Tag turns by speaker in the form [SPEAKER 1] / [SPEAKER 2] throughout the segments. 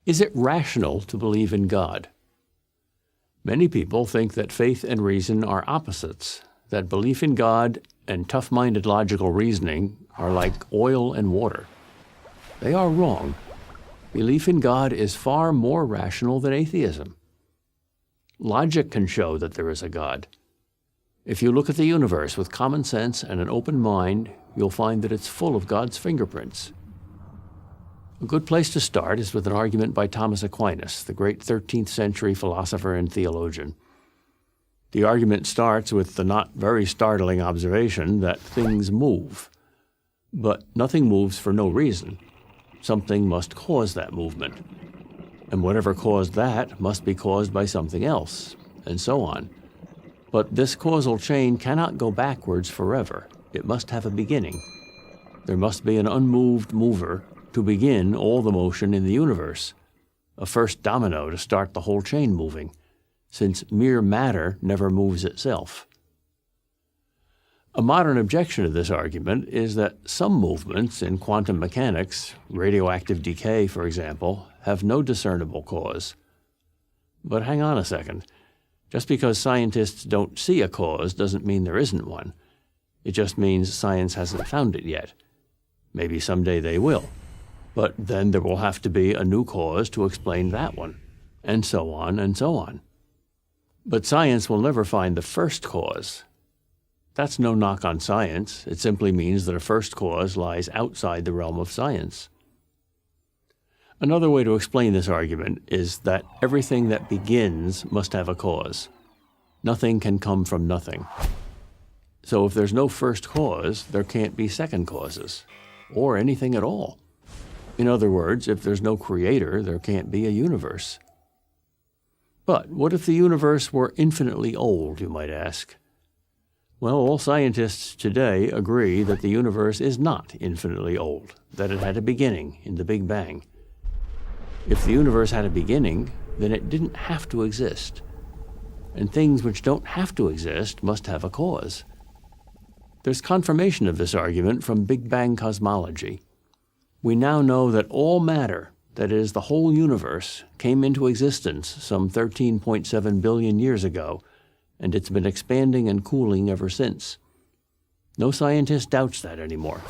[SPEAKER 1] Is it rational to believe in God? Many people think that faith and reason are opposites, that belief in God and tough-minded logical reasoning are like oil and water. They are wrong. Belief in God is far more rational than atheism. Logic can show that there is a God. If you look at the universe with common sense and an open mind, you'll find that it's full of God's fingerprints. A good place to start is with an argument by Thomas Aquinas, the great 13th century philosopher and theologian. The argument starts with the not very startling observation that things move. But nothing moves for no reason. Something must cause that movement. And whatever caused that must be caused by something else, and so on. But this causal chain cannot go backwards forever. It must have a beginning. There must be an unmoved mover to begin all the motion in the universe, a first domino to start the whole chain moving, since mere matter never moves itself. A modern objection to this argument is that some movements in quantum mechanics, radioactive decay, for example, have no discernible cause. But hang on a second. Just because scientists don't see a cause doesn't mean there isn't one. It just means science hasn't found it yet. Maybe someday they will. But then there will have to be a new cause to explain that one, and so on and so on. But science will never find the first cause. That's no knock on science. It simply means that a first cause lies outside the realm of science. Another way to explain this argument is that everything that begins must have a cause. Nothing can come from nothing. So if there's no first cause, there can't be second causes, or anything at all. In other words, if there's no creator, there can't be a universe. But what if the universe were infinitely old, you might ask? Well, all scientists today agree that the universe is not infinitely old, that it had a beginning in the Big Bang. If the universe had a beginning, then it didn't have to exist. And things which don't have to exist must have a cause. There's confirmation of this argument from Big Bang cosmology. We now know that all matter, that is, the whole universe, came into existence some 13.7 billion years ago, and it's been expanding and cooling ever since. No scientist doubts that anymore,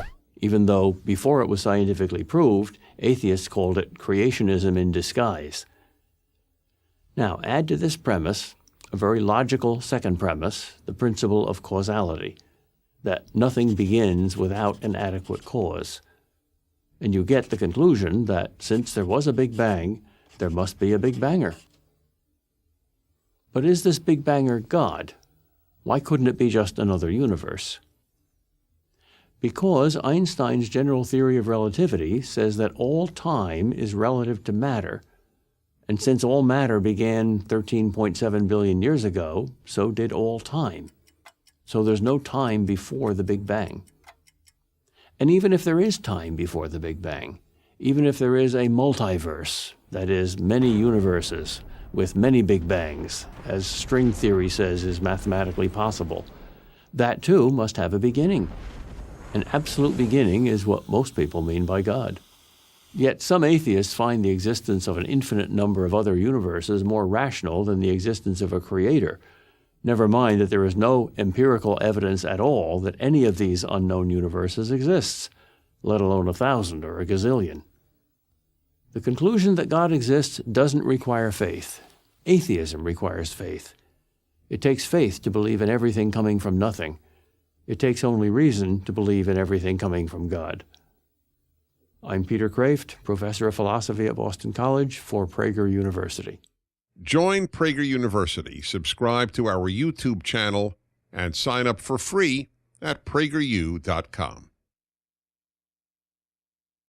[SPEAKER 1] even though, before it was scientifically proved, atheists called it creationism in disguise. Now, add to this premise a very logical second premise, the principle of causality, that nothing begins without an adequate cause. And you get the conclusion that since there was a Big Bang, there must be a Big Banger. But is this Big Banger God? Why couldn't it be just another universe? Because Einstein's general theory of relativity says that all time is relative to matter, and since all matter began 13.7 billion years ago, so did all time. So there's no time before the Big Bang. And even if there is time before the Big Bang, even if there is a multiverse, that is, many universes with many Big Bangs, as string theory says is mathematically possible, that too must have a beginning. An absolute beginning is what most people mean by God. Yet some atheists find the existence of an infinite number of other universes more rational than the existence of a creator. Never mind that there is no empirical evidence at all that any of these unknown universes exists, let alone 1,000 or a gazillion. The conclusion that God exists doesn't require faith. Atheism requires faith. It takes faith to believe in everything coming from nothing. It takes only reason to believe in everything coming from God. I'm Peter Kraft, professor of philosophy at Boston College for Prager University.
[SPEAKER 2] Join Prager University, subscribe to our YouTube channel, and sign up for free at prageru.com.